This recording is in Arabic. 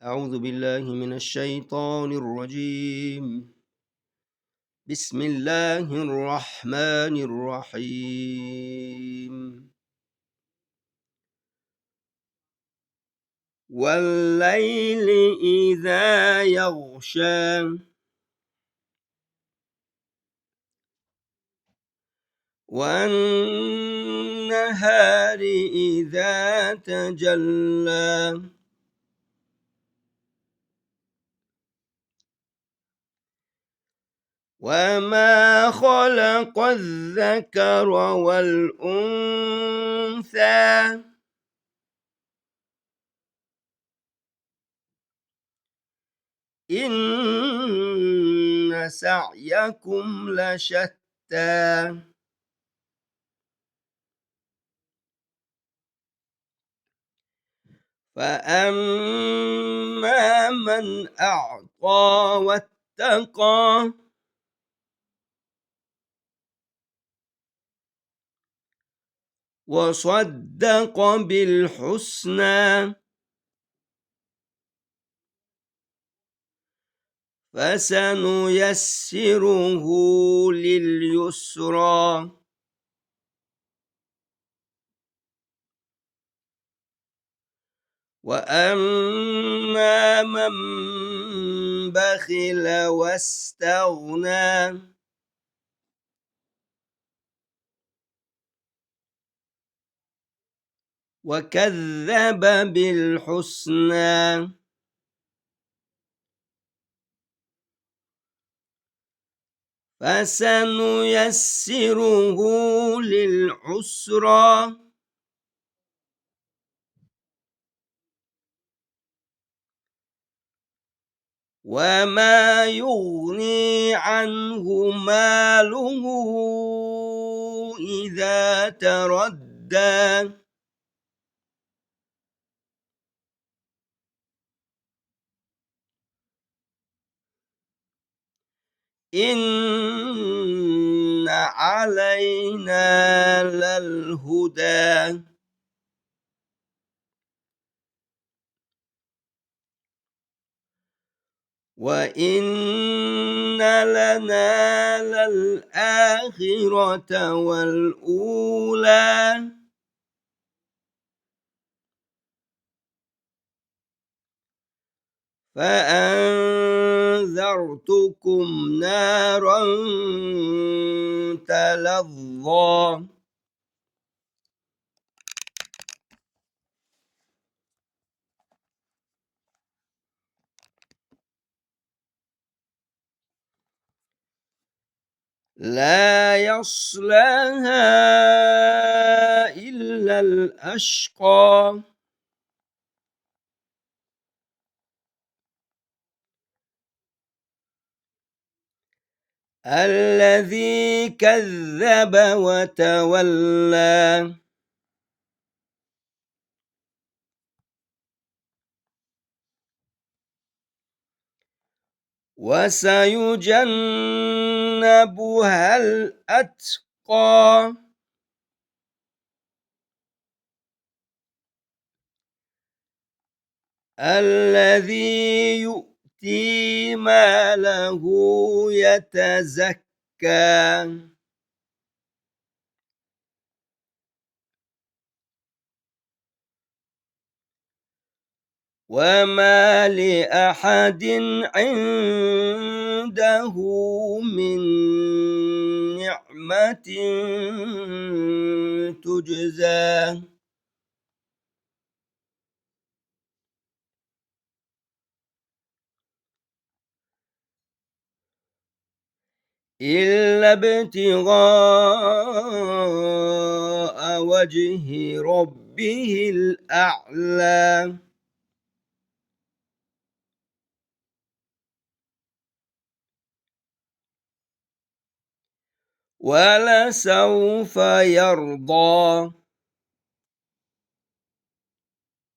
أعوذ بالله من الشيطان الرجيم. بسم الله الرحمن الرحيم. والليل إذا يغشى والنهار إذا تجلى وما خلق الذكر والأنثى إن سعيكم لشتى فأما من أعطى واتقى وصدق بالحسنى فسنيسره لليسرى وأما من بخل واستغنى وكذب بالحسنى فسنيسره للعسرى وما يغني عنه ماله إذا تردى إن علينا للهدى وإن لنا للآخرة والأولى فأنذرتكم نارا تلظى لا يصلاها إلا الأشقى الذي كذب وتولى وسيجنبها الأتقى الذي يؤتي ماله يتزكى وما لأحد عنده من نعمة تجزى إلا ابتغاء وجه ربه الأعلى ولسوف يرضى